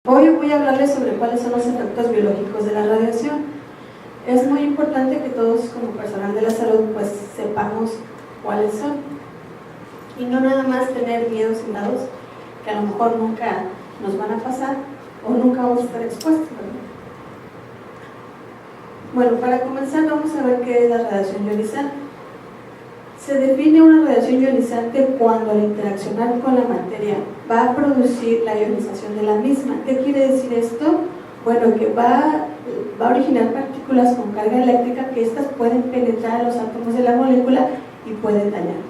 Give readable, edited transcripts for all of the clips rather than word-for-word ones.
Hoy voy a hablarles sobre cuáles son los efectos biológicos de la radiación. Es muy importante que todos como personal de la salud pues sepamos cuáles son y no nada más tener miedos fundados que a lo mejor nunca nos van a pasar o nunca vamos a estar expuestos, ¿verdad? Bueno, para comenzar vamos a ver qué es la radiación ionizante. Se define una radiación ionizante cuando al interaccionar con la materia va a producir la ionización de la misma. ¿Qué quiere decir esto? Bueno, que va a originar partículas con carga eléctrica que estas pueden penetrar a los átomos de la molécula y pueden dañar.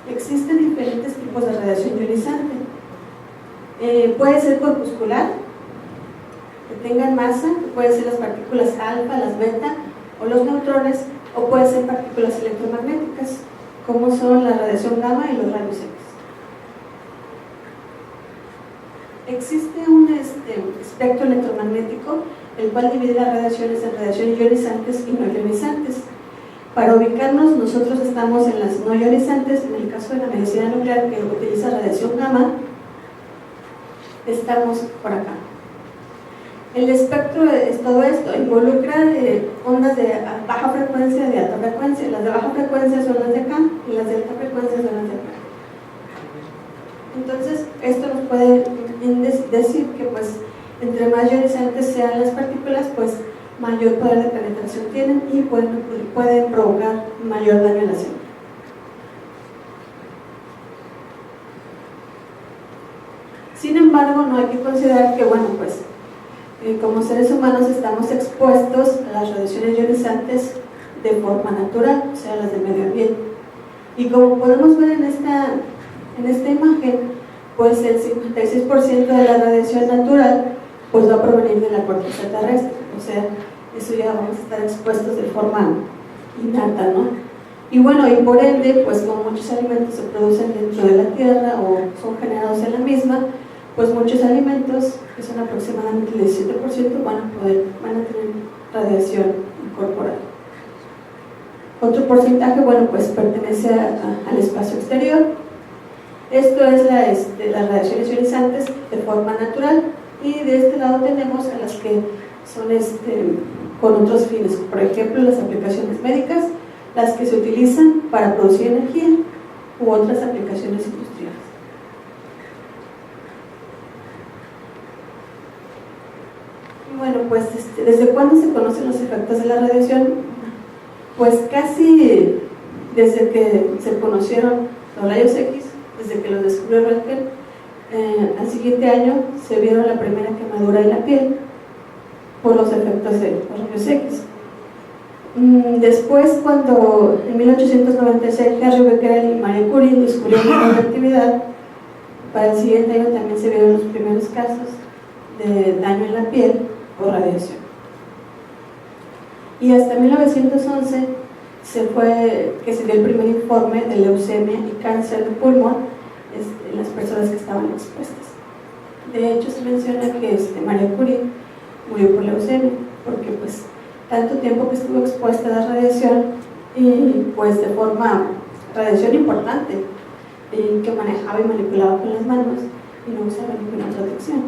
Existen diferentes tipos de radiación ionizante. Puede ser corpuscular, que tengan masa, que pueden ser las partículas alfa, las beta o los neutrones, o pueden ser partículas electromagnéticas, como son la radiación gamma y los rayos X. Existe un espectro electromagnético, el cual divide las radiaciones en radiaciones ionizantes y no ionizantes. Para ubicarnos, nosotros estamos en las no ionizantes. En el caso de la medicina nuclear, que utiliza radiación gamma, estamos por acá. El espectro es todo esto, involucra ondas de baja frecuencia y de alta frecuencia. Las de baja frecuencia son las de acá y las de alta frecuencia son las de acá. Entonces, esto nos puede decir que pues entre más ionizantes sean las partículas, pues mayor poder de penetración tienen y pueden provocar mayor daño a la célula. Sin embargo, no hay que considerar que, bueno, pues como seres humanos estamos expuestos a las radiaciones ionizantes de forma natural, o sea, las del medio ambiente. Y como podemos ver en esta imagen, pues el 56% de la radiación natural pues va a provenir de la corteza terrestre, o sea, eso ya vamos a estar expuestos de forma innata, ¿no? Y bueno, y por ende, pues como muchos alimentos se producen dentro de la tierra o son generados en la misma, pues muchos alimentos, que son aproximadamente el 17%, van a tener radiación corporal. Otro porcentaje, bueno, pues pertenece al espacio exterior. Esto es las radiaciones ionizantes de forma natural, y de este lado tenemos a las que son con otros fines, por ejemplo las aplicaciones médicas, las que se utilizan para producir energía u otras aplicaciones industriales. Bueno, pues ¿desde cuándo se conocen los efectos de la radiación? Pues casi desde que se conocieron los rayos X, desde que los descubrió Röntgen. Al siguiente año se vieron la primera quemadura de la piel por los efectos de los rayos X. Después, cuando en 1896 Henry Becquerel y Marie Curie descubrieron la radioactividad, para el siguiente año también se vieron los primeros casos de daño en la piel por radiación. Y hasta 1911 que se dio el primer informe de leucemia y cáncer de pulmón en las personas que estaban expuestas. De hecho, se menciona que Marie Curie murió por leucemia, porque pues tanto tiempo que estuvo expuesta a la radiación y pues de forma radiación importante, que manejaba y manipulaba con las manos y no usaba ninguna protección.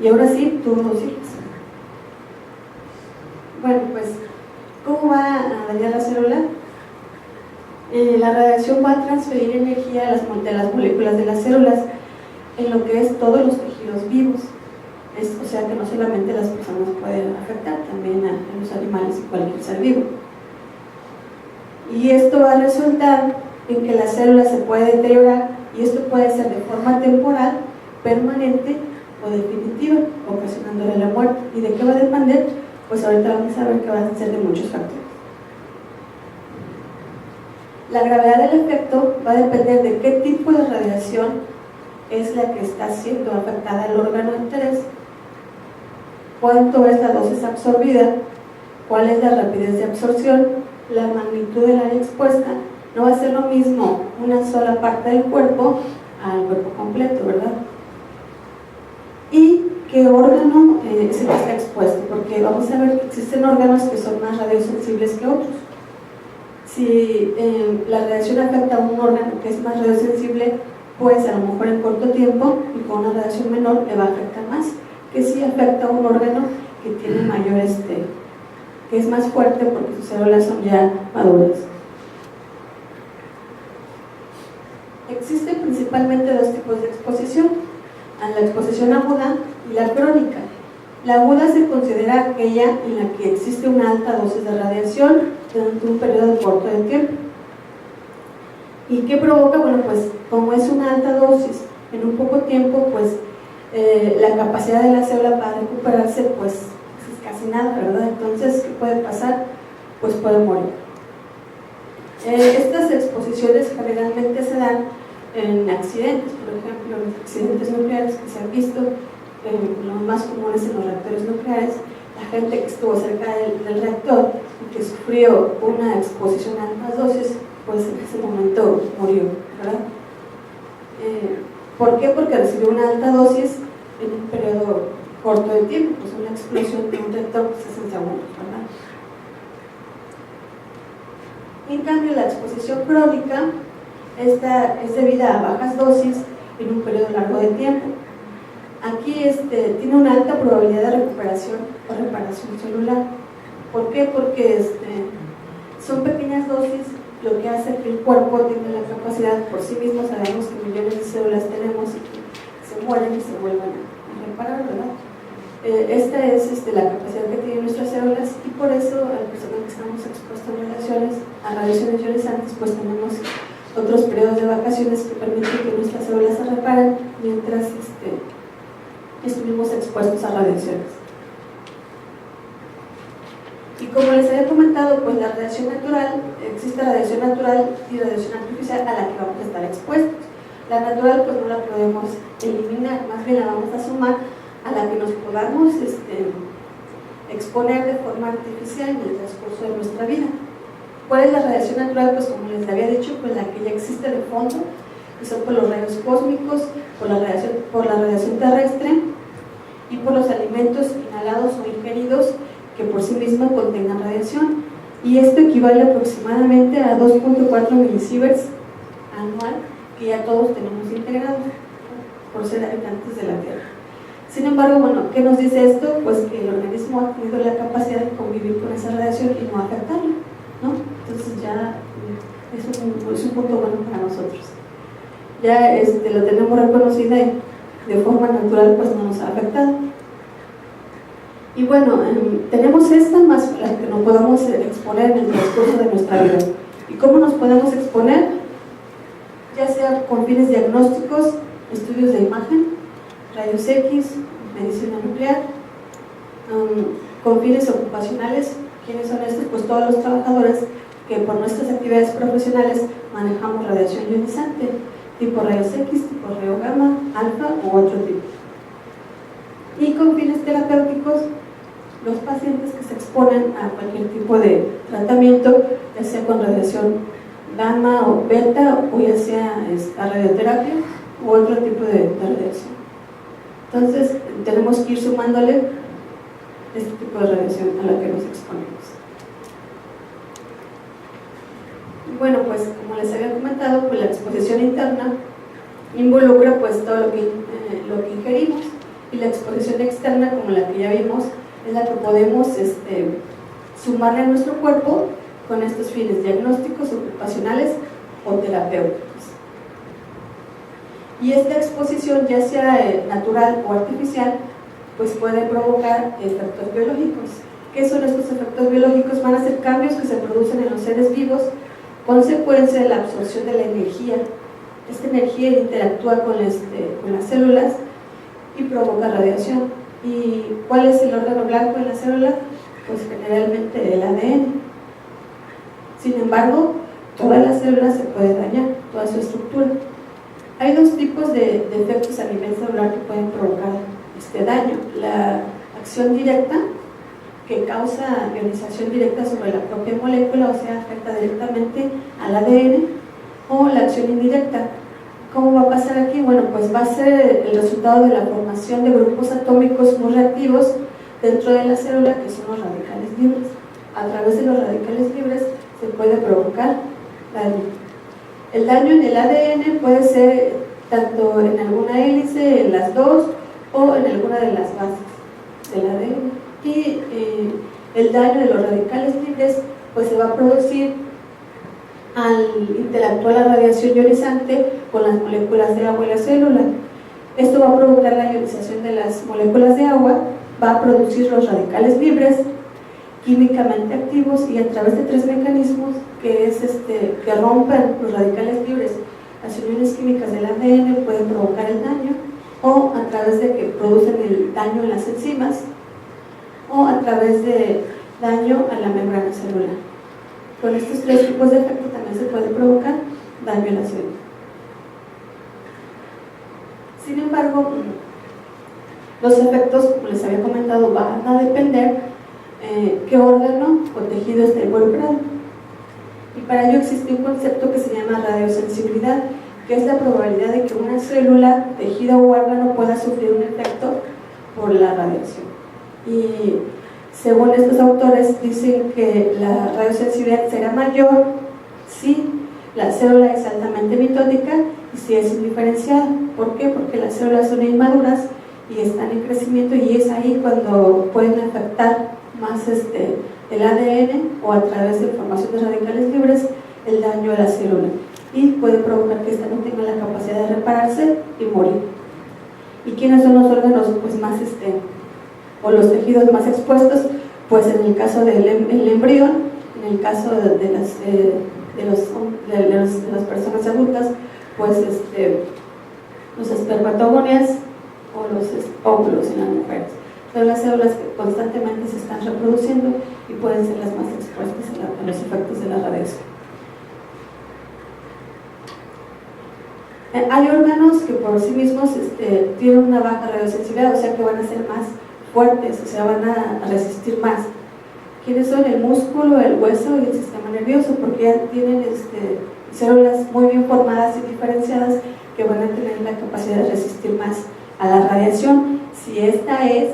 Y ahora sí, tuvo 2 hijos. Bueno, pues, ¿cómo va a dañar la célula? La radiación va a transferir energía de las moléculas de las células en lo que es todos los tejidos vivos. O sea que no solamente las personas pueden afectar, también a los animales y cualquier ser vivo. Y esto va a resultar en que la célula se puede deteriorar, y esto puede ser de forma temporal, permanente o definitiva, ocasionándole la muerte. ¿Y de qué va a depender? Pues ahorita vamos a ver que va a ser de muchos factores. La gravedad del efecto va a depender de qué tipo de radiación es la que está siendo afectada el órgano de interés, cuánto es la dosis absorbida, cuál es la rapidez de absorción, la magnitud del área expuesta. No va a ser lo mismo una sola parte del cuerpo al cuerpo completo, ¿verdad? Y qué órgano es el que está expuesto, porque vamos a ver que existen órganos que son más radiosensibles que otros. Si la radiación afecta a un órgano que es más radiosensible, pues a lo mejor en corto tiempo y con una radiación menor le va a afectar más, que sí afecta a un órgano que tiene mayor, que es más fuerte porque sus células son ya maduras. Existen principalmente dos tipos de exposición, la exposición aguda y la crónica. La aguda se considera aquella en la que existe una alta dosis de radiación durante un periodo corto de tiempo. ¿Y qué provoca? Bueno, pues como es una alta dosis en un poco tiempo, pues la capacidad de la célula para recuperarse pues es casi nada, ¿verdad? Entonces, ¿qué puede pasar? Pues puede morir. Estas exposiciones generalmente se dan en accidentes, por ejemplo, en accidentes nucleares que se han visto, los más comunes en los reactores nucleares. La gente que estuvo cerca del reactor y que sufrió una exposición a altas dosis, pues en ese momento murió, ¿verdad? ¿Por qué? Porque recibió una alta dosis en un periodo corto de tiempo, pues una explosión de un reactor de 60 segundos, ¿verdad? En cambio, la exposición crónica, esta es debida a bajas dosis en un periodo largo de tiempo. Aquí tiene una alta probabilidad de recuperación o reparación celular. ¿Por qué? Porque son pequeñas dosis, lo que hace que el cuerpo tenga la capacidad por sí mismo. Sabemos que millones de células tenemos y que se mueren y se vuelven a reparar, ¿verdad? Esta es la capacidad que tienen nuestras células, y por eso al personal que estamos expuestos a radiaciones ionizantes, pues tenemos otros periodos de vacaciones que permiten que nuestras células se reparen mientras estuvimos expuestos a radiaciones. Y como les había comentado, pues la radiación natural, existe radiación natural y radiación artificial a la que vamos a estar expuestos. La natural pues no la podemos eliminar, más bien la vamos a sumar a la que nos podamos exponer de forma artificial en el transcurso de nuestra vida. ¿Cuál es la radiación natural? Pues como les había dicho, pues la que ya existe de fondo, que son por los rayos cósmicos, por la radiación terrestre y por los alimentos inhalados o ingeridos que por sí mismos contengan radiación. Y esto equivale aproximadamente a 2.4 milisieverts anual, que ya todos tenemos integrados por ser habitantes de la Tierra. Sin embargo, bueno, ¿qué nos dice esto? Pues que el organismo ha tenido la capacidad de convivir con esa radiación y no afectarla, ¿no? Entonces ya es un punto bueno para nosotros. Ya lo tenemos reconocida y de forma natural pues no nos ha afectado. Y bueno, tenemos esta más la que nos podamos exponer en el transcurso de nuestra vida. ¿Y cómo nos podemos exponer? Ya sea con fines diagnósticos, estudios de imagen, rayos X, medicina nuclear, con fines ocupacionales. ¿Quiénes son estos? Pues todos los trabajadores que por nuestras actividades profesionales manejamos radiación ionizante, tipo rayos X, tipo rayo gamma, alfa u otro tipo. Y con fines terapéuticos, los pacientes que se exponen a cualquier tipo de tratamiento, ya sea con radiación gamma o beta, o ya sea a radioterapia u otro tipo de radiación. Entonces tenemos que ir sumándole este tipo de radiación a la que nos exponemos. Bueno, pues como les había comentado, pues la exposición interna involucra pues todo lo que ingerimos, y la exposición externa, como la que ya vimos, es la que podemos sumarle a nuestro cuerpo con estos fines diagnósticos, ocupacionales o terapéuticos. Y esta exposición, ya sea natural o artificial, pues puede provocar efectos biológicos. ¿Qué son estos efectos biológicos? Van a ser cambios que se producen en los seres vivos, consecuencia de la absorción de la energía. Esta energía interactúa con las células y provoca radiación. ¿Y cuál es el órgano blanco de la célula? Pues generalmente el ADN. Sin embargo, toda la célula se puede dañar, toda su estructura. Hay dos tipos de efectos a nivel celular que pueden provocar este daño: la acción directa, que causa ionización directa sobre la propia molécula, o sea, afecta directamente al ADN, o la acción indirecta. ¿Cómo va a pasar aquí? Bueno, pues va a ser el resultado de la formación de grupos atómicos muy reactivos dentro de la célula, que son los radicales libres. A través de los radicales libres se puede provocar daño. El daño en el ADN puede ser tanto en alguna hélice, en las dos, o en alguna de las bases del ADN. Y el daño de los radicales libres pues se va a producir al interactuar la radiación ionizante con las moléculas de agua y la célula. Esto va a provocar la ionización de las moléculas de agua, va a producir los radicales libres químicamente activos, y a través de 3 mecanismos que rompen los radicales libres, las uniones químicas del ADN pueden provocar el daño, o a través de que producen el daño en las enzimas, o a través de daño a la membrana celular. Con estos 3 tipos de efectos también se puede provocar daño en la célula. Sin embargo, los efectos, como les había comentado, van a depender qué órgano o tejido está involucrado. Y para ello existe un concepto que se llama radiosensibilidad, que es la probabilidad de que una célula, tejido o órgano pueda sufrir un efecto por la radiación. Y según estos autores, dicen que la radiosensibilidad será mayor si la célula es altamente mitótica y si es indiferenciada. ¿Por qué? Porque las células son inmaduras y están en crecimiento, y es ahí cuando pueden afectar más el ADN, o a través de formación de radicales libres, el daño a la célula, y puede provocar que ésta no tenga la capacidad de repararse y morir. ¿Y quiénes son los órganos pues más o los tejidos más expuestos? Pues en el caso del embrión, en el caso de las personas adultas, pues los espermatogonias o los óvulos en las mujeres. Son las células que constantemente se están reproduciendo y pueden ser las más expuestas a los efectos de la radiación. Hay órganos que por sí mismos tienen una baja radiosensibilidad, o sea que van a ser más fuertes, o sea, van a resistir más. ¿Quiénes son? El músculo, el hueso y el sistema nervioso, porque ya tienen células muy bien formadas y diferenciadas que van a tener la capacidad de resistir más a la radiación, si esta es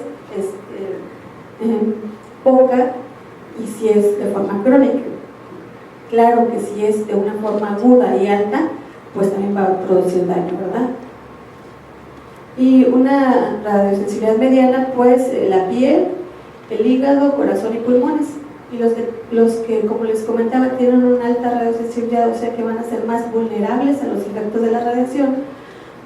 poca y si es de forma crónica. Claro que si es de una forma aguda y alta, pues también va a producir daño, ¿verdad? Y una radiosensibilidad mediana, pues la piel, el hígado, corazón y pulmones. Y los que, como les comentaba, tienen una alta radiosensibilidad, o sea que van a ser más vulnerables a los efectos de la radiación,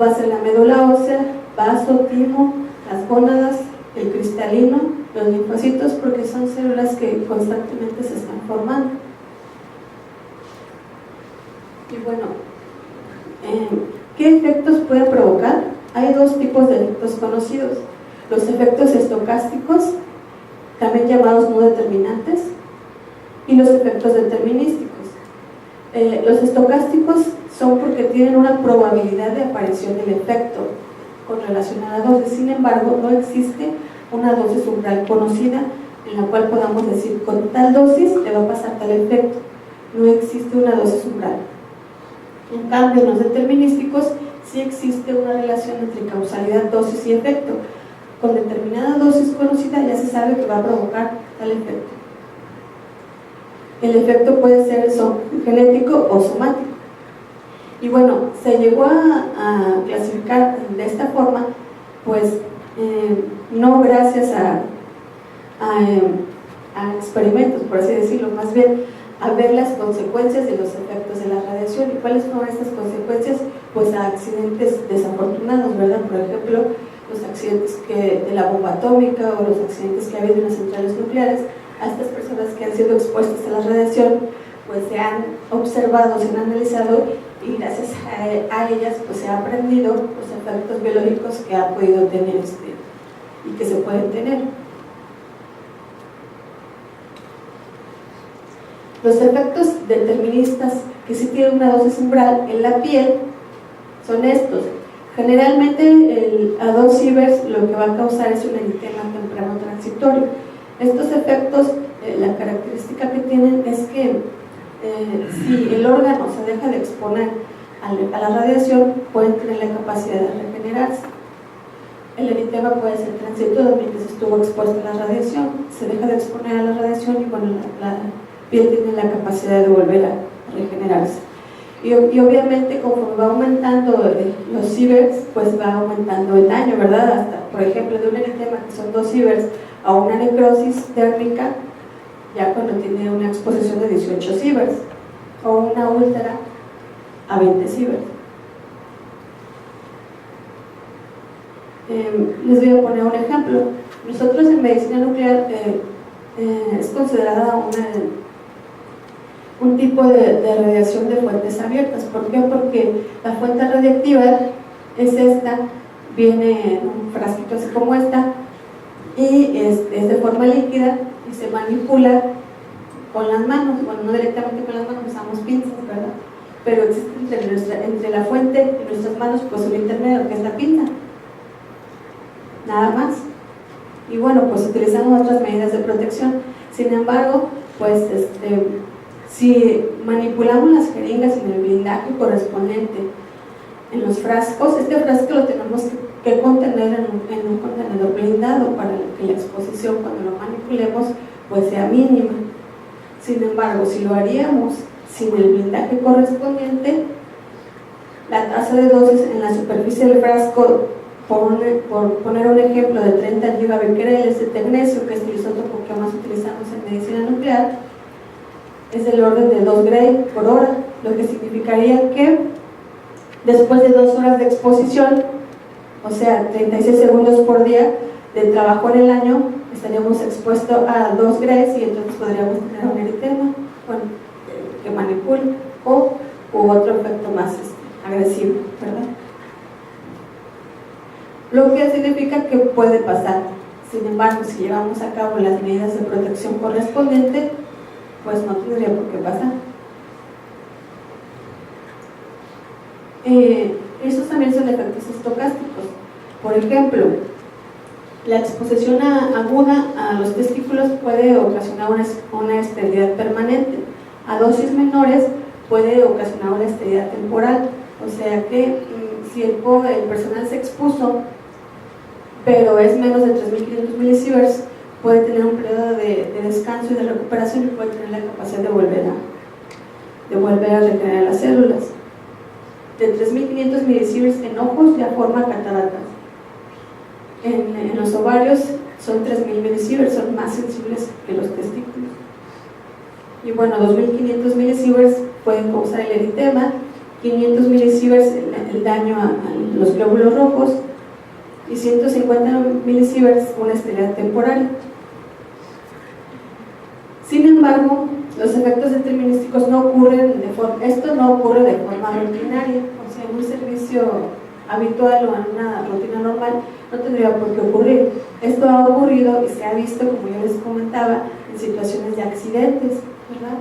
va a ser la médula ósea, vaso, timo, las gónadas, el cristalino, los linfocitos, porque son células que constantemente se están formando. Y bueno, ¿qué efectos puede provocar? Hay 2 tipos de efectos conocidos: los efectos estocásticos, también llamados no determinantes, y los efectos determinísticos. Los estocásticos son porque tienen una probabilidad de aparición del efecto con relación a la dosis. Sin embargo, no existe una dosis umbral conocida en la cual podamos decir con tal dosis le va a pasar tal efecto. No existe una dosis umbral. En cambio, en los determinísticos sí existe una relación entre causalidad, dosis y efecto. Con determinada dosis conocida ya se sabe que va a provocar tal efecto. El efecto puede ser genético o somático. Y bueno, se llegó a clasificar de esta forma, pues no gracias a experimentos, por así decirlo, más bien a ver las consecuencias de los efectos de la radiación. ¿Y cuáles fueron estas consecuencias? Pues a accidentes desafortunados, ¿verdad? Por ejemplo, los accidentes de la bomba atómica, o los accidentes que ha habido en las centrales nucleares. A estas personas que han sido expuestas a la radiación, pues se han observado, se han analizado, y gracias a ellas pues se ha aprendido los efectos biológicos que ha podido tener y que se pueden tener. Los efectos deterministas que sí tienen una dosis umbral en la piel son estos. Generalmente el A2 Sieverts lo que va a causar es un eritema temprano transitorio. Estos efectos, la característica que tienen es que si el órgano se deja de exponer a la radiación, pueden tener la capacidad de regenerarse. El eritema puede ser transitorio mientras estuvo expuesto a la radiación, se deja de exponer a la radiación y bueno, la piel tiene la capacidad de volver a regenerarse. y obviamente conforme va aumentando los sieverts, pues va aumentando el daño, ¿verdad? Hasta, por ejemplo, de un eritema que son 2 sieverts a una necrosis térmica, ya cuando tiene una exposición de 18 sieverts, o una úlcera a 20 sieverts. Les voy a poner un ejemplo. Nosotros en medicina nuclear es considerada un tipo de radiación de fuentes abiertas. ¿Por qué? Porque la fuente radiactiva es esta, viene en un frasquito así como esta, y es de forma líquida y se manipula con las manos. Bueno, no directamente con las manos, usamos pinzas, ¿verdad? Pero existe entre la fuente y nuestras manos pues un intermedio que es la pinza, nada más. Y bueno, pues utilizamos otras medidas de protección. Sin embargo, pues si manipulamos las jeringas en el blindaje correspondiente en los frascos, este frasco lo tenemos que contener en un contenedor blindado para que la exposición cuando lo manipulemos pues sea mínima. Sin embargo, si lo haríamos sin el blindaje correspondiente, la tasa de dosis en la superficie del frasco, por poner un ejemplo, de 30 gigabecquereles de tecnecio, que es el isótopo que más utilizamos en medicina nuclear, es del orden de 2 Gray por hora, lo que significaría que después de 2 horas de exposición, o sea, 36 segundos por día de trabajo en el año, estaríamos expuestos a 2 Grays y entonces podríamos tener un eritema, bueno, que manipule u otro efecto más agresivo, ¿verdad? Lo que significa que puede pasar. Sin embargo, si llevamos a cabo las medidas de protección correspondientes, pues no tendría por qué pasar. Estos también son efectos estocásticos. Por ejemplo, la exposición aguda a los testículos puede ocasionar una esterilidad permanente. A dosis menores puede ocasionar una esterilidad temporal. O sea que si el personal se expuso, pero es menos de 3.500 milisieverts, puede tener un periodo de descanso y de recuperación y puede tener la capacidad de volver a regenerar las células. De 3.500 milisieverts en ojos ya forma cataratas. En los ovarios son 3.000 milisieverts, son más sensibles que los testículos. Y bueno, 2.500 milisieverts pueden causar el eritema, 500 milisieverts el daño a los glóbulos rojos y 150 milisieverts una esterilidad temporal. Sin embargo, los efectos determinísticos no ocurren esto no ocurre de forma rutinaria, o sea, en un servicio habitual o en una rutina normal no tendría por qué ocurrir. Esto ha ocurrido y se ha visto, como yo les comentaba, en situaciones de accidentes, ¿verdad?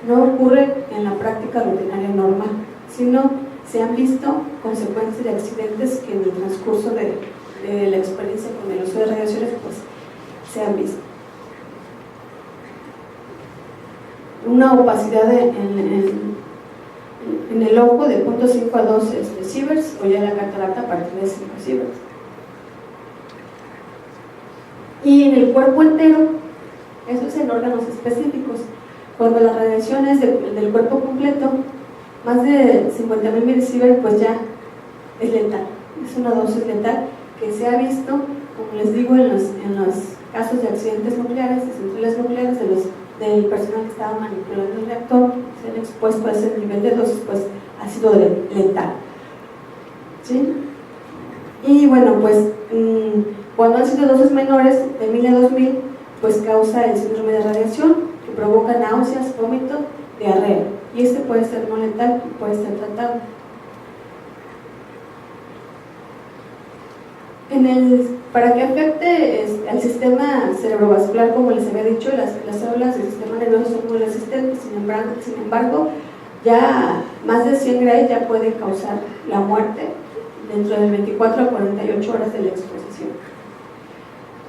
No ocurre en la práctica rutinaria normal, sino se han visto consecuencias de accidentes que en el transcurso de la experiencia con el uso de radiaciones pues se han visto. Una opacidad en el ojo de 0.5 a 2 sieverts, o ya la catarata a partir de 5 sieverts. Y en el cuerpo entero, eso es en órganos específicos. Cuando la radiación es del cuerpo completo, más de 50.000 milisieverts, pues ya es letal. Es una dosis letal que se ha visto, como les digo, en los casos de accidentes nucleares, de centrales nucleares, del personal que estaba manipulando el reactor, ser expuesto a ese nivel de dosis, pues ha sido letal. ¿Sí? Y bueno, pues cuando han sido dosis menores, de 1000 a 2000, pues causa el síndrome de radiación, que provoca náuseas, vómito, diarrea. Y este puede ser no letal, puede ser tratado. Para que afecte al sistema cerebrovascular, como les había dicho, las células del sistema nervioso son muy resistentes. Sin embargo, ya más de 100 Gray ya pueden causar la muerte dentro de 24 a 48 horas de la exposición.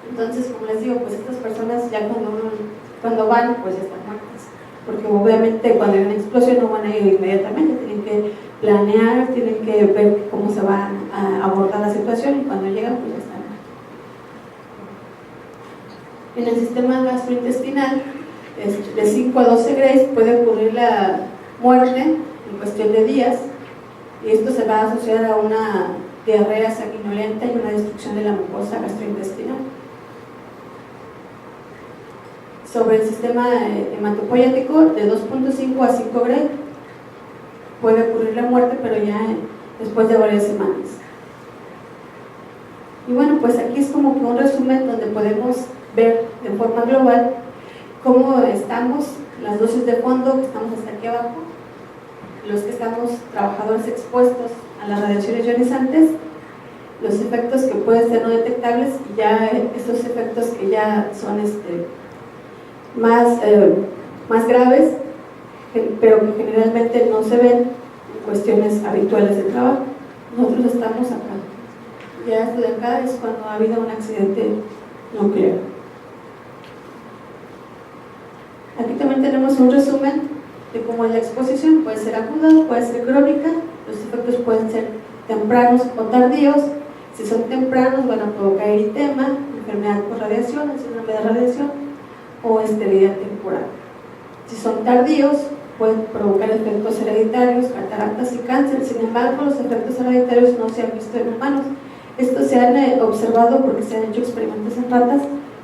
Entonces, como les digo, pues estas personas ya cuando van, pues ya están muertas, porque obviamente cuando hay una explosión no van a ir inmediatamente, tienen que planear, tienen que ver cómo se va a abordar la situación y cuando llegan, pues ya están muertos. En el sistema gastrointestinal, de 5 a 12 Grays puede ocurrir la muerte en cuestión de días, y esto se va a asociar a una diarrea sanguinolenta y una destrucción de la mucosa gastrointestinal. Sobre el sistema hematopoyético, de 2.5 a 5 Gray puede ocurrir la muerte, pero ya después de varias semanas. Y bueno, pues aquí es como que un resumen donde podemos ver de forma global cómo estamos, las dosis de fondo que estamos hasta aquí abajo, los que estamos trabajadores expuestos a las radiaciones ionizantes, los efectos que pueden ser no detectables y ya estos efectos que ya son más graves, pero que generalmente no se ven en cuestiones habituales de trabajo. Nosotros estamos acá. Ya esto de acá es cuando ha habido un accidente nuclear. Aquí también tenemos un resumen de cómo es la exposición. Puede ser aguda, puede ser crónica, los efectos pueden ser tempranos o tardíos. Si son tempranos van a provocar eritema, enfermedad por radiación, síndrome de radiación o esterilidad temporal. Si son tardíos pueden provocar efectos hereditarios, cataratas y cáncer. Sin embargo, los efectos hereditarios no se han visto en humanos. Estos se han observado porque se han hecho experimentos en ratas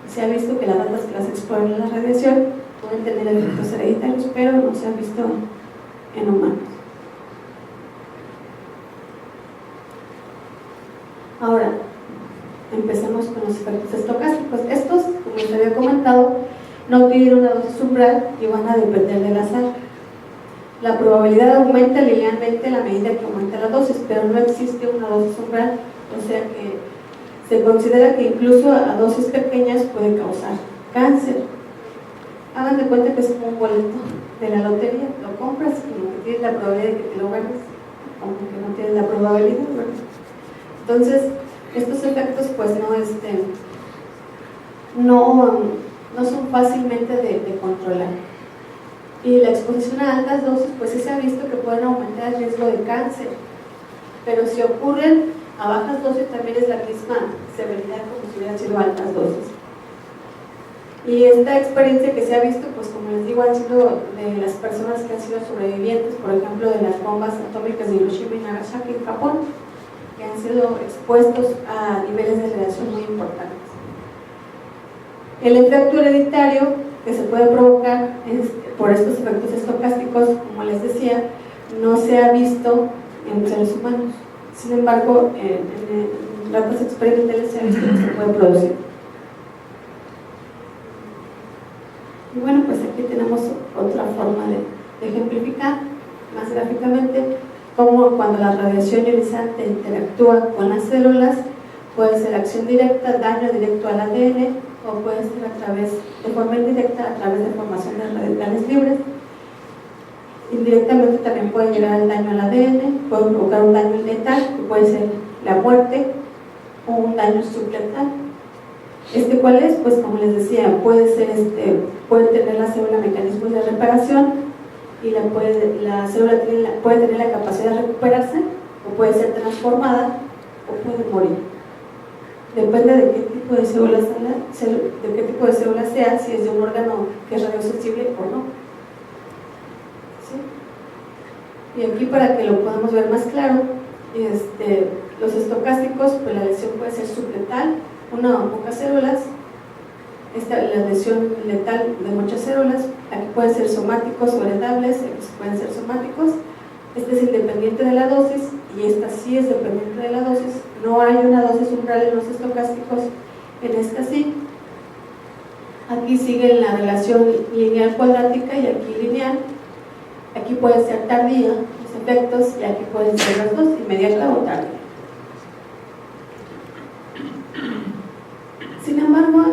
y se ha visto que las ratas que las exponen a la radiación pueden tener efectos hereditarios, pero no se han visto en humanos. Ahora, empecemos con los efectos estocásticos. Estos, como les había comentado, no tienen una dosis umbral y van a depender del azar. La probabilidad aumenta linealmente a la medida que aumenta la dosis, pero no existe una dosis umbral, o sea que se considera que incluso a dosis pequeñas puede causar cáncer. Hagan de cuenta que es como un boleto de la lotería, lo compras y como que tienes la probabilidad de que te lo ganes, como que no tienes la probabilidad, ¿verdad? Entonces, estos efectos pues no son fácilmente de controlar. Y la exposición a altas dosis pues sí se ha visto que pueden aumentar el riesgo de cáncer, pero si ocurren a bajas dosis también es la misma severidad como si hubieran sido altas dosis. Y esta experiencia que se ha visto, pues como les digo, han sido de las personas que han sido sobrevivientes, por ejemplo, de las bombas atómicas de Hiroshima y Nagasaki en Japón, que han sido expuestos a niveles de radiación muy importantes. El efecto hereditario que se puede provocar por estos efectos estocásticos, como les decía, no se ha visto en seres humanos. Sin embargo, en ratas experimentales se ha visto que se puede producir. Y bueno, pues aquí tenemos otra forma de ejemplificar más gráficamente cómo cuando la radiación ionizante interactúa con las células puede ser acción directa, daño directo al ADN, o puede ser de forma indirecta a través de formación de radicales libres. Indirectamente también puede llegar al daño al ADN, puede provocar un daño letal, que puede ser la muerte, o un daño subletal. ¿Cuál es? Pues como les decía, puede tener la célula mecanismos de reparación y la célula puede tener la capacidad de recuperarse, o puede ser transformada, o puede morir. Depende de qué tipo de célula sea, si es de un órgano que es radiosensible o no. ¿Sí? Y aquí, para que lo podamos ver más claro, los estocásticos, pues la lesión puede ser subletal, una o pocas células. La lesión letal de muchas células. Aquí pueden ser somáticos o heredables, pueden ser somáticos. Este es independiente de la dosis y esta sí es dependiente de la dosis. No hay una dosis umbral en los estocásticos, en esta sí. Aquí sigue la relación lineal cuadrática y aquí lineal. Aquí puede ser tardía los efectos y aquí pueden ser las dos, inmediata o tardía. Sin embargo,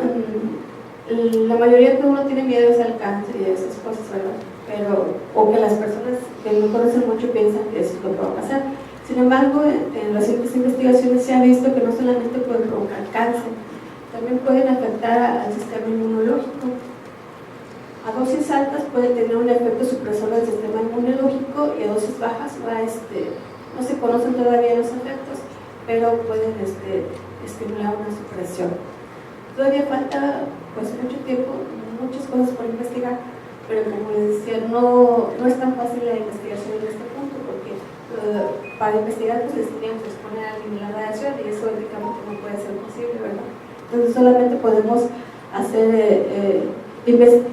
la mayoría que uno tiene miedo es al cáncer y a esas cosas, ¿verdad? O que las personas que no conocen mucho piensan que eso es lo que va a pasar. Sin embargo, en recientes investigaciones se ha visto que no solamente pueden provocar cáncer, también pueden afectar al sistema inmunológico. A dosis altas puede tener un efecto supresor del sistema inmunológico y a dosis bajas no se conocen todavía los efectos, pero pueden estimular una supresión. Todavía falta pues mucho tiempo, muchas cosas por investigar, pero como les decía, no es tan fácil la investigación en este punto. para investigar pues les teníamos que exponer a alguien la radiación y eso éticamente no puede ser posible, ¿verdad? Entonces solamente podemos hacer,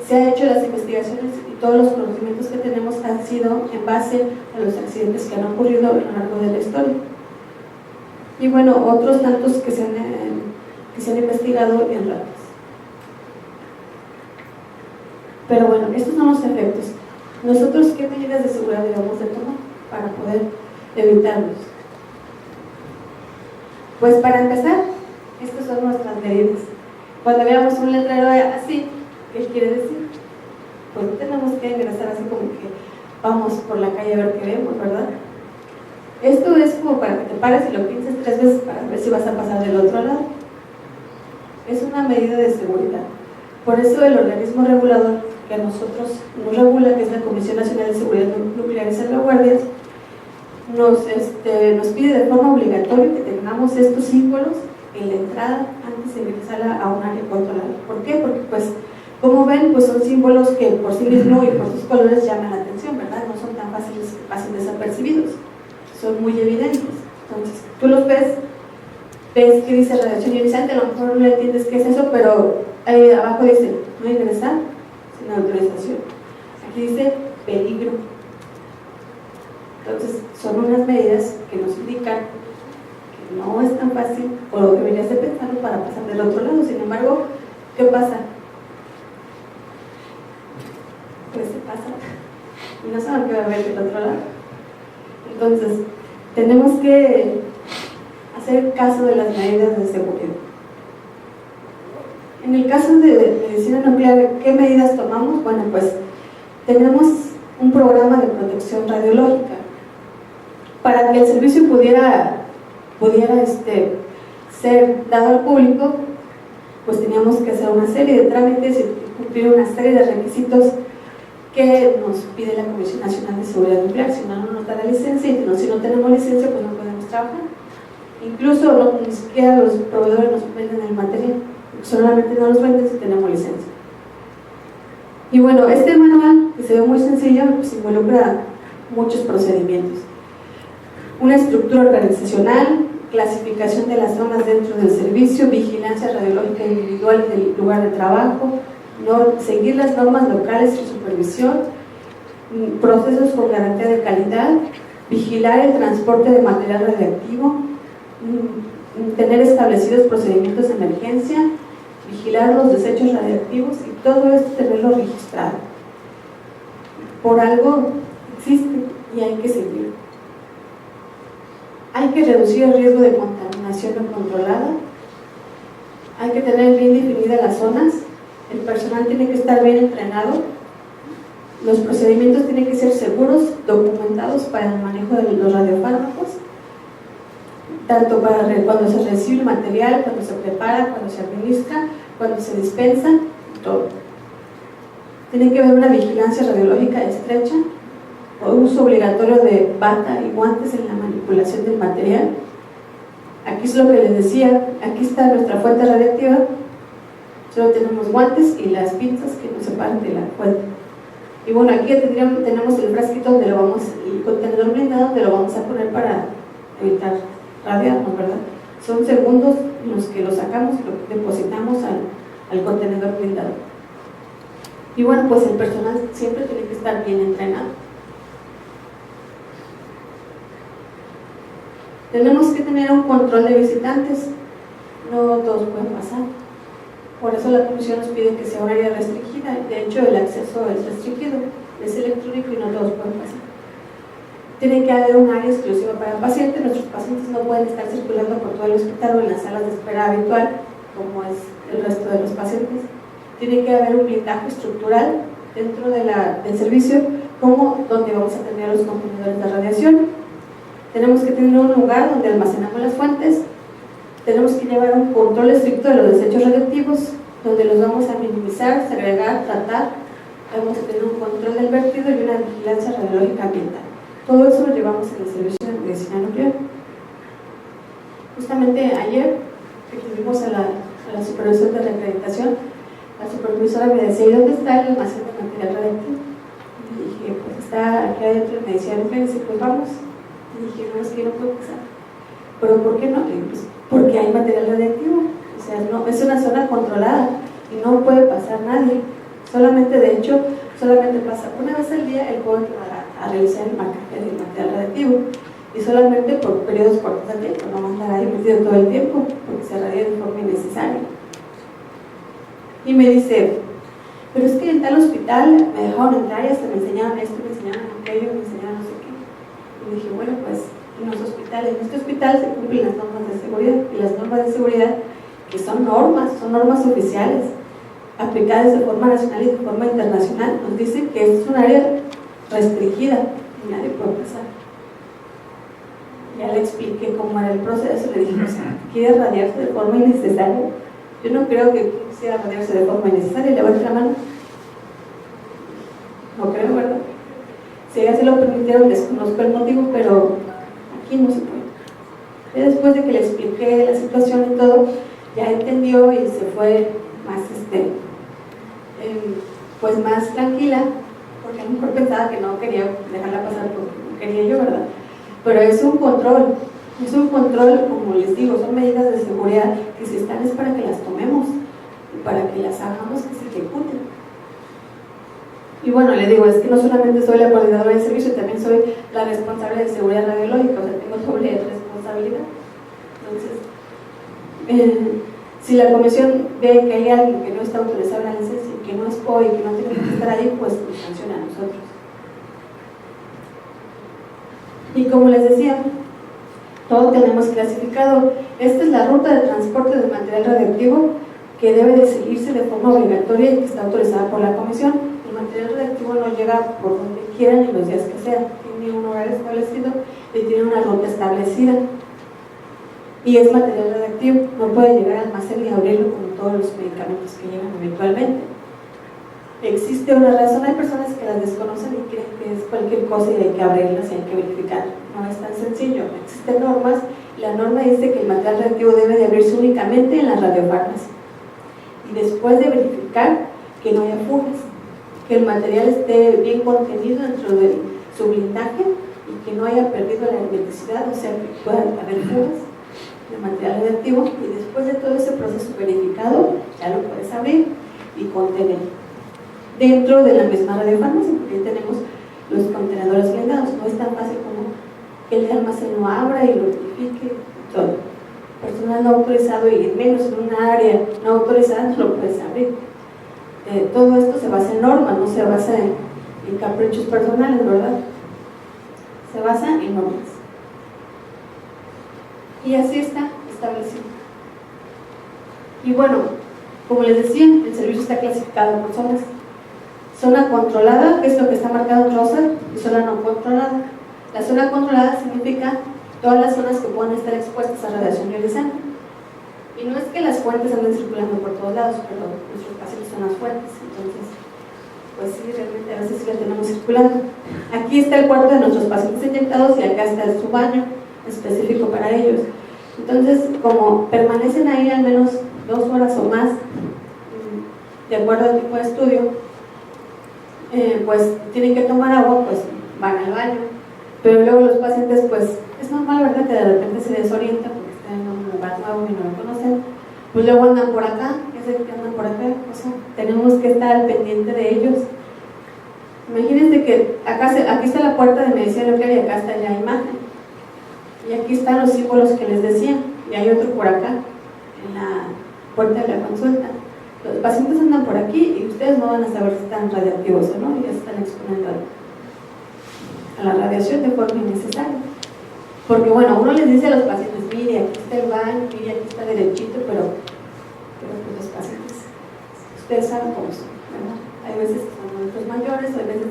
se han hecho las investigaciones y todos los conocimientos que tenemos han sido en base a los accidentes que han ocurrido a lo largo de la historia. Y bueno, otros tantos que se han investigado en ratas. Pero bueno, estos son los efectos. Nosotros, ¿qué medidas de seguridad debemos de tomar para poder evitarlos? Pues para empezar, estas son nuestras medidas. Cuando veamos un letrero así, ¿qué quiere decir? Pues no tenemos que ingresar así como que vamos por la calle a ver qué vemos, ¿verdad? Esto es como para que te pares y lo pienses 3 veces para ver si vas a pasar del otro lado. Es una medida de seguridad. Por eso el organismo regulador que a nosotros nos regula, que es la Comisión Nacional de Seguridad Nuclear y Salvaguardias, nos pide de forma obligatoria que tengamos estos símbolos en la entrada antes de ingresar a un área controlada. ¿Por qué? Porque pues, como ven, pues son símbolos que por sí mismos y por sus colores llaman la atención, ¿verdad? No son tan fáciles que pasen desapercibidos, son muy evidentes. Entonces, tú los ves que dice radiación ionizante, a lo mejor no entiendes qué es eso, pero ahí abajo dice no ingresar sin autorización. Aquí dice peligro. Entonces, son unas medidas que nos indican que no es tan fácil, o lo deberías de pensarlo para pasar del otro lado. Sin embargo, ¿qué pasa? Pues se pasa y no saben qué va a haber del otro lado. Entonces, tenemos que hacer caso de las medidas de seguridad. En el caso de medicina nuclear, ¿qué medidas tomamos? Bueno, pues tenemos un programa de protección radiológica. Para que el servicio pudiera ser dado al público, pues teníamos que hacer una serie de trámites y cumplir una serie de requisitos que nos pide la Comisión Nacional de Seguridad Nuclear. Si no nos da la licencia, y si no tenemos licencia, pues no podemos trabajar. Incluso ni siquiera los proveedores nos venden el material, solamente nos los venden si tenemos licencia. Y bueno, este manual, que se ve muy sencillo, pues involucra muchos procedimientos. Una estructura organizacional, clasificación de las zonas dentro del servicio, vigilancia radiológica individual del lugar de trabajo, seguir las normas locales de supervisión, procesos con garantía de calidad, vigilar el transporte de material radiactivo, tener establecidos procedimientos de emergencia, vigilar los desechos radiactivos y todo esto tenerlo registrado. Por algo existe y hay que seguirlo. Hay que reducir el riesgo de contaminación no controlada, hay que tener bien definidas las zonas, el personal tiene que estar bien entrenado, los procedimientos tienen que ser seguros, documentados para el manejo de los radiofármacos, tanto para cuando se recibe el material, cuando se prepara, cuando se administra, cuando se dispensa, todo. Tiene que haber una vigilancia radiológica estrecha, o uso obligatorio de bata y guantes en la manipulación del material. Aquí es lo que les decía, aquí está nuestra fuente radiactiva, solo tenemos guantes y las pinzas que nos separan de la fuente. Y bueno, aquí tenemos el frasquito el contenedor blindado donde lo vamos a poner para evitar radiarnos, ¿verdad? Son segundos en los que lo sacamos y lo depositamos al contenedor blindado. Y bueno, pues el personal siempre tiene que estar bien entrenado. Tenemos que tener un control de visitantes, no todos pueden pasar. Por eso la Comisión nos pide que sea un área restringida. De hecho, el acceso es restringido, es electrónico y no todos pueden pasar. Tiene que haber un área exclusiva para pacientes. Nuestros pacientes no pueden estar circulando por todo el hospital o en las salas de espera habitual, como es el resto de los pacientes. Tiene que haber un blindaje estructural dentro del servicio, como donde vamos a tener los contenedores de radiación. Tenemos que tener un lugar donde almacenamos las fuentes. Tenemos que llevar un control estricto de los desechos radioactivos, donde los vamos a minimizar, segregar, tratar. Vamos a tener un control del vertido y una vigilancia radiológica ambiental. Todo eso lo llevamos en el servicio de medicina nuclear. Justamente ayer que tuvimos a la supervisora de reacreditación, la supervisora me decía: ¿y dónde está el almacén de material radiactivo? Y dije: pues está aquí adentro en medicina nuclear. Y dice: pues vamos. Y dije, no, es que no puede pasar. ¿Pero por qué no? Le digo, pues porque hay material radiactivo. O sea, no, es una zona controlada y no puede pasar nadie. Solamente, de hecho, solamente pasa una vez al día el joven a realizar el marcaje del material radiactivo. Y solamente por periodos cortos de tiempo, no más la radio metido todo el tiempo, porque se radia de forma innecesaria. Y me dice, pero es que en tal hospital me dejaron entrar y hasta me enseñaban esto, me enseñaban aquello, me enseñaban no sé qué. Y dije, bueno, pues en los hospitales, en este hospital se cumplen las normas de seguridad, y las normas de seguridad, que son normas oficiales, aplicadas de forma nacional y de forma internacional, nos dicen que es un área restringida y nadie puede pasar. Ya le expliqué cómo era el proceso, le dije, o sea, ¿quiere radiarse de forma innecesaria? Yo no creo que quisiera radiarse de forma innecesaria. Levante la mano. No creo, ¿verdad? Si ella se lo permitieron, desconozco el motivo, pero aquí no se puede. Y después de que le expliqué la situación y todo, ya entendió y se fue más, pues más tranquila, porque a lo mejor pensaba que no quería dejarla pasar porque no quería yo, ¿verdad? Pero es un control, como les digo, son medidas de seguridad que si están es para que las tomemos y para que las hagamos que se ejecuten. Y bueno, le digo, es que no solamente soy la coordinadora de servicio, también soy la responsable de seguridad radiológica, o sea, tengo doble responsabilidad. Entonces, si la comisión ve que hay alguien que no está autorizado en la licencia, que no es POI, que no tiene que estar ahí, pues nos sanciona a nosotros. Y como les decía, todo tenemos clasificado. Esta es la ruta de transporte del material radioactivo que debe de seguirse de forma obligatoria y que está autorizada por la comisión. El material radioactivo no llega por donde quiera ni los días que sea, tiene un horario establecido y tiene una ruta establecida. Y es material radioactivo, no puede llegar al almacén y abrirlo como todos los medicamentos que llegan eventualmente. Existe una razón, hay personas que las desconocen y creen que es cualquier cosa y hay que abrirlas y hay que verificar. No es tan sencillo, existen normas. La norma dice que el material radioactivo debe de abrirse únicamente en las radiofarmas y después de verificar que no haya fugas, que el material esté bien contenido dentro de su blindaje y que no haya perdido la hermeticidad, o sea que pueda haber fugas de material radioactivo, y después de todo ese proceso verificado ya lo puedes abrir y contener dentro de la misma radiofarmacia, porque ya tenemos los contenedores blindados. No es tan fácil como que el almacén lo abra y lo verifique y todo. Personal no autorizado y menos en una área no autorizada no lo puedes abrir. Todo esto se basa en normas, no se basa en caprichos personales, ¿verdad? Se basa en normas. Y así está establecido. Y bueno, como les decía, el servicio está clasificado por zonas. Zona controlada, que es lo que está marcado en rosa, y zona no controlada. La zona controlada significa todas las zonas que puedan estar expuestas a radiación ionizante. Y no es que las fuentes anden circulando por todos lados, pero nuestros pacientes son las fuentes, entonces, pues sí, realmente a veces sí la tenemos circulando. Aquí está el cuarto de nuestros pacientes inyectados y acá está su baño específico para ellos. Entonces, como permanecen ahí al menos 2 horas o más, de acuerdo al tipo de estudio, pues tienen que tomar agua, pues van al baño, pero luego los pacientes, pues es normal, ¿verdad?, que de repente se desorientan porque están en un lugar nuevo y no lo conocen, pues luego andan por acá, ya sé que andan por acá, o sea, tenemos que estar al pendiente de ellos. Imagínense que aquí está la puerta de medicina nuclear y acá está la imagen, y aquí están los símbolos que les decía, y hay otro por acá, en la puerta de la consulta. Los pacientes andan por aquí y ustedes no van a saber si están radiactivos o no, y ya se están exponiendo a la radiación de forma innecesaria. Porque bueno, uno les dice a los pacientes, mire, aquí está el baño, mire, aquí está derechito, pero pues los pacientes, ustedes saben cómo son, ¿verdad? Hay veces que son adultos mayores, hay veces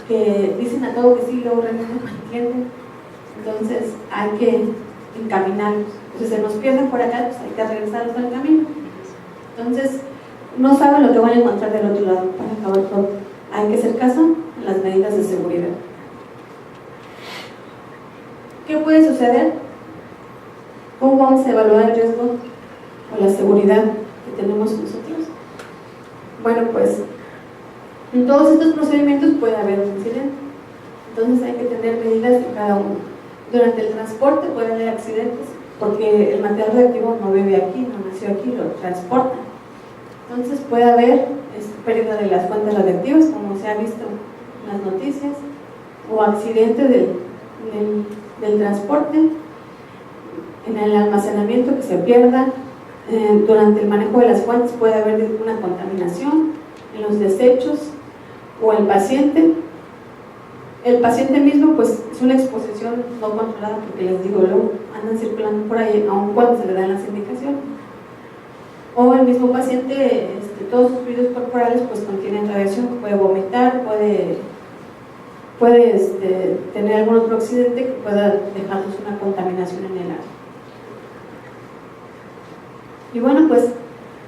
que dicen a todo que sí, luego realmente no entienden. Entonces hay que encaminarlos. Si se nos pierden por acá, pues hay que regresarlos al camino. Entonces, no saben lo que van a encontrar del otro lado para acabar todo. Hay que hacer caso a las medidas de seguridad. ¿Qué puede suceder? ¿Cómo vamos a evaluar el riesgo o la seguridad que tenemos nosotros? Bueno, pues en todos estos procedimientos puede haber un incidente. Entonces hay que tener medidas de cada uno. Durante el transporte puede haber accidentes porque el material radioactivo no vive aquí, no nació aquí, lo transporta. Entonces puede haber pérdida de las fuentes radioactivas, como se ha visto en las noticias, o accidente del transporte, en el almacenamiento que se pierda. Durante el manejo de las fuentes puede haber una contaminación en los desechos, o el paciente mismo pues es una exposición no controlada, porque les digo, luego andan circulando por ahí aun cuando se le dan las indicaciones, o el mismo paciente, todos sus fluidos corporales pues contienen radiación, puede vomitar, puede tener algún otro accidente que pueda dejarnos una contaminación en el aire. Y bueno, pues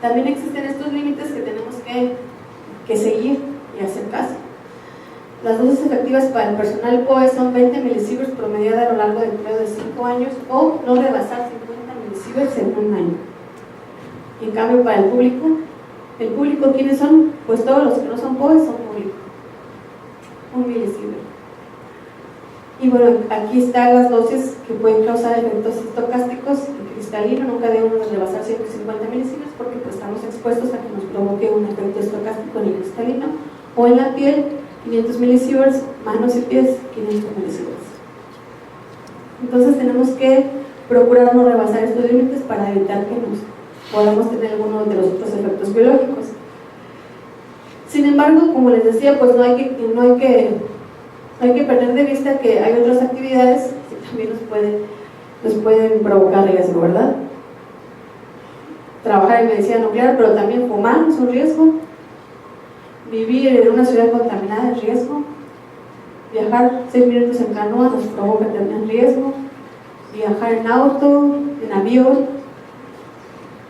también existen estos límites que tenemos que seguir y hacer caso. Las dosis efectivas para el personal POE son 20 milisieverts promediada a lo largo del periodo de 5 años, o no rebasar 50 milisieverts en un año. Y en cambio para el público, ¿quiénes son? Pues todos los que no son POE son públicos. 1 milisievert. Y bueno, aquí están las dosis que pueden causar efectos estocásticos. El cristalino nunca debemos rebasar 150 milisieverts porque pues estamos expuestos a que nos provoque un efecto estocástico en el cristalino, o en la piel 500 milisieverts, manos y pies 500 milisieverts. Entonces tenemos que procurar no rebasar estos límites para evitar que nos podamos tener alguno de los otros efectos biológicos. Sin embargo, como les decía, pues no hay que perder de vista que hay otras actividades que también nos pueden provocar riesgo, ¿verdad? Trabajar en medicina nuclear, pero también fumar es un riesgo. Vivir en una ciudad contaminada es riesgo. Viajar 6 minutos en canoa nos provoca también riesgo. Viajar en auto, en avión.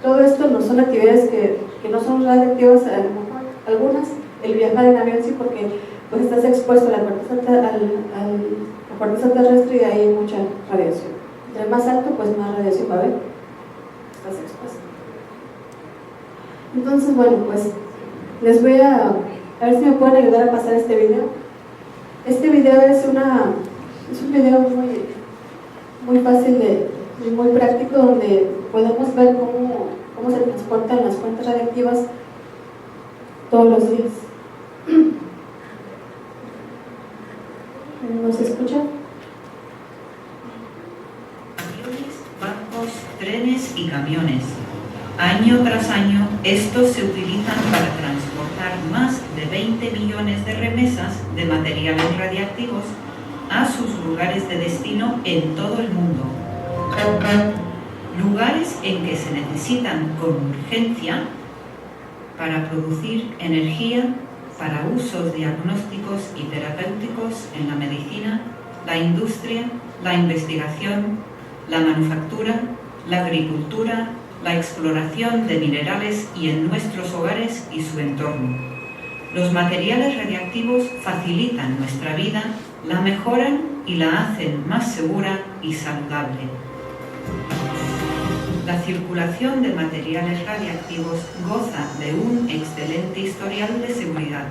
Todo esto no son actividades que no son radioactivas, a lo mejor algunas. El viajar en avión sí, porque pues estás expuesto a la corteza terrestre y hay mucha radiación. Entre más alto, pues más radiación va a haber. Estás expuesto. Entonces, bueno, pues les voy a ver si me pueden ayudar a pasar este video. Este video es un video muy fácil y muy práctico, donde podemos ver cómo se transportan las fuentes radiactivas todos los días. ¿Nos escuchan? Aviones, barcos, trenes y camiones. Año tras año, estos se utilizan para transportar más de 20 millones de remesas de materiales radiactivos a sus lugares de destino en todo el mundo. Lugares en que se necesitan con urgencia para producir energía para usos diagnósticos y terapéuticos en la medicina, la industria, la investigación, la manufactura, la agricultura, la exploración de minerales y en nuestros hogares y su entorno. Los materiales radiactivos facilitan nuestra vida, la mejoran y la hacen más segura y saludable. La circulación de materiales radiactivos goza de un excelente historial de seguridad,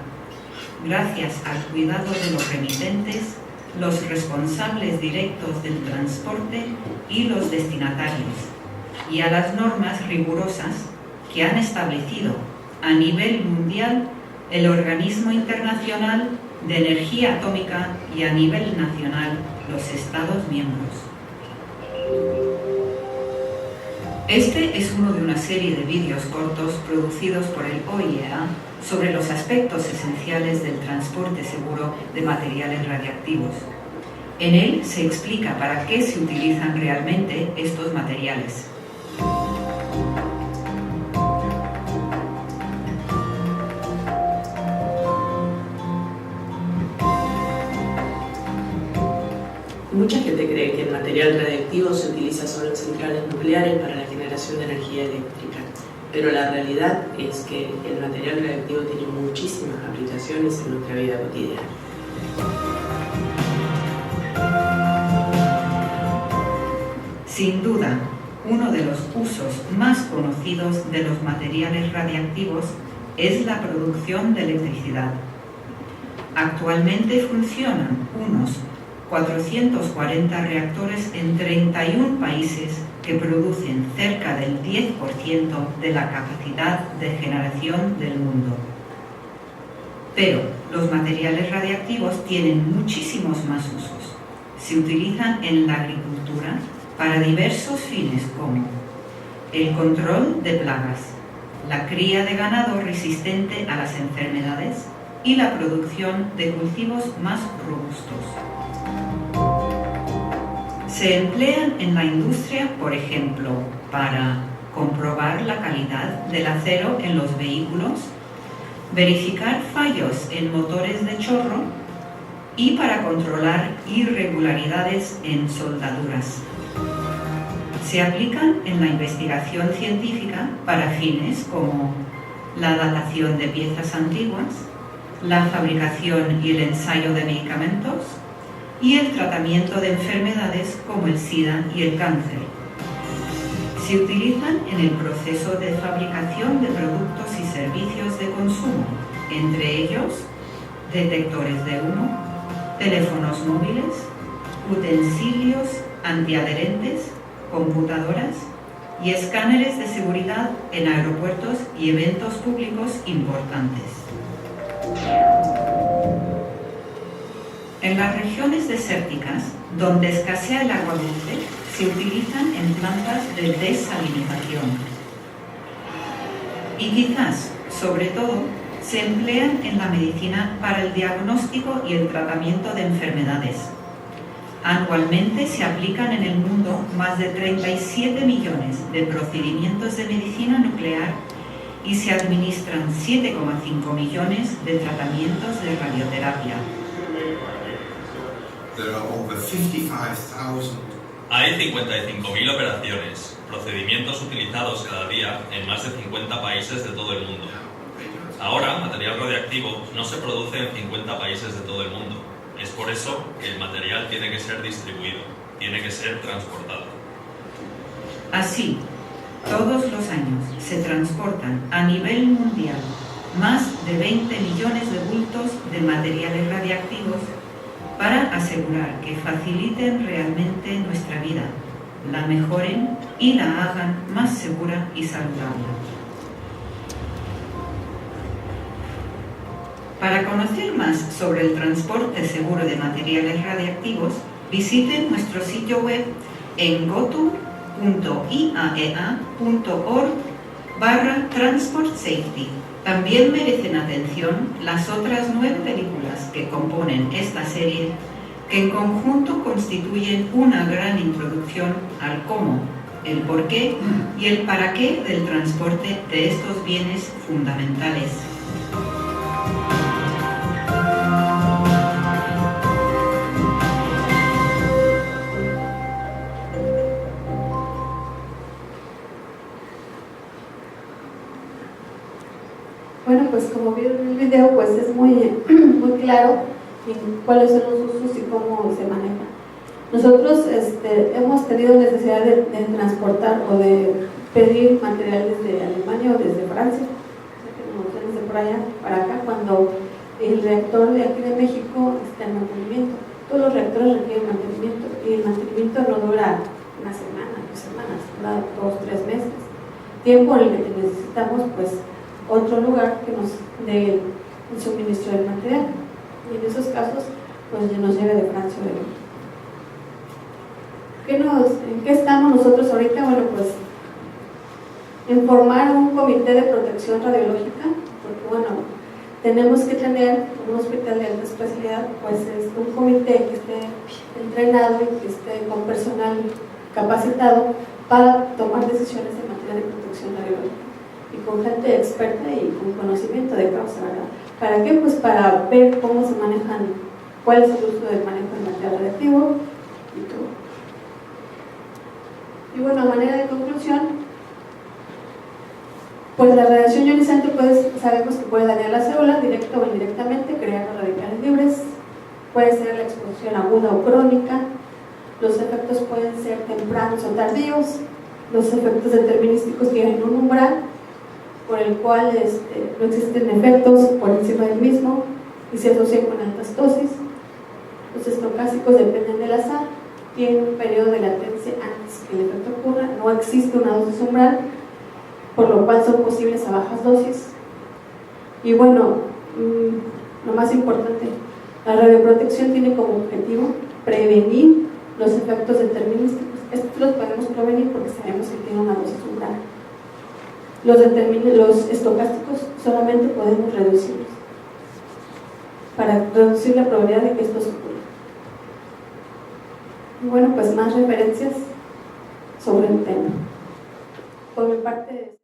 gracias al cuidado de los remitentes, los responsables directos del transporte y los destinatarios, y a las normas rigurosas que han establecido a nivel mundial el Organismo Internacional de Energía Atómica y a nivel nacional los Estados miembros. Este es uno de una serie de vídeos cortos producidos por el OIEA sobre los aspectos esenciales del transporte seguro de materiales radiactivos. En él se explica para qué se utilizan realmente estos materiales. Mucha gente cree que el material radiactivo se utiliza solo en centrales nucleares para la generación de energía eléctrica, pero la realidad es que el material radiactivo tiene muchísimas aplicaciones en nuestra vida cotidiana. Sin duda, uno de los usos más conocidos de los materiales radiactivos es la producción de electricidad. Actualmente funcionan unos 440 reactores en 31 países que producen cerca del 10% de la capacidad de generación del mundo. Pero los materiales radiactivos tienen muchísimos más usos. Se utilizan en la agricultura para diversos fines como el control de plagas, la cría de ganado resistente a las enfermedades y la producción de cultivos más robustos. Se emplean en la industria, por ejemplo, para comprobar la calidad del acero en los vehículos, verificar fallos en motores de chorro y para controlar irregularidades en soldaduras. Se aplican en la investigación científica para fines como la datación de piezas antiguas, la fabricación y el ensayo de medicamentos y el tratamiento de enfermedades como el SIDA y el cáncer. Se utilizan en el proceso de fabricación de productos y servicios de consumo, entre ellos detectores de humo, teléfonos móviles, utensilios antiadherentes, computadoras y escáneres de seguridad en aeropuertos y eventos públicos importantes. En las regiones desérticas, donde escasea el agua dulce, se utilizan en plantas de desalinización. Y quizás, sobre todo, se emplean en la medicina para el diagnóstico y el tratamiento de enfermedades. Anualmente se aplican en el mundo más de 37 millones de procedimientos de medicina nuclear y se administran 7,5 millones de tratamientos de radioterapia. Hay 55.000 operaciones, procedimientos utilizados cada día en más de 50 países de todo el mundo. Ahora, material radiactivo no se produce en 50 países de todo el mundo. Es por eso que el material tiene que ser distribuido, tiene que ser transportado. Así, todos los años se transportan a nivel mundial más de 20 millones de bultos de materiales radiactivos para asegurar que faciliten realmente nuestra vida, la mejoren y la hagan más segura y saludable. Para conocer más sobre el transporte seguro de materiales radiactivos, visiten nuestro sitio web en goto.iaea.org/Transport Safety. También merecen atención las otras 9 películas que componen esta serie, que en conjunto constituyen una gran introducción al cómo, el por qué y el para qué del transporte de estos bienes fundamentales. Bueno, pues como vieron en el video, pues es muy claro en cuáles son los usos y cómo se manejan. Nosotros hemos tenido necesidad de transportar o de pedir materiales de Alemania o desde Francia, o sea que nos traen desde por allá para acá cuando el reactor de aquí de México está en mantenimiento. Todos los reactores requieren mantenimiento y el mantenimiento no dura una semana, 2 semanas, dura 2 o 3 meses. Tiempo en el que necesitamos pues otro lugar que nos dé el suministro del material, y en esos casos pues nos llega de Francia o de México. ¿En qué estamos nosotros ahorita? Bueno, pues en formar un comité de protección radiológica, porque bueno, tenemos que tener un hospital de alta especialidad, pues es un comité que esté entrenado y que esté con personal capacitado para tomar decisiones en materia de protección radiológica, y con gente experta y con conocimiento de causa, ¿verdad? ¿Para qué? Pues para ver cómo se manejan, cuál es el uso del manejo del material radiactivo y todo. Y bueno, a manera de conclusión, pues la radiación ionizante pues sabemos que puede dañar las células directa o indirectamente, creando radicales libres, puede ser la exposición aguda o crónica, los efectos pueden ser tempranos o tardíos, los efectos determinísticos tienen un umbral por el cual no existen efectos por encima del mismo y se asocian con altas dosis. Los estocásticos dependen del azar, tienen un periodo de latencia antes que el efecto ocurra, no existe una dosis umbral, por lo cual son posibles a bajas dosis. Y bueno, lo más importante, la radioprotección tiene como objetivo prevenir los efectos determinísticos. Estos los podemos prevenir porque sabemos que tiene una dosis umbral. Los estocásticos solamente podemos reducirlos para reducir la probabilidad de que esto ocurra. Bueno, pues más referencias sobre el tema. Por mi parte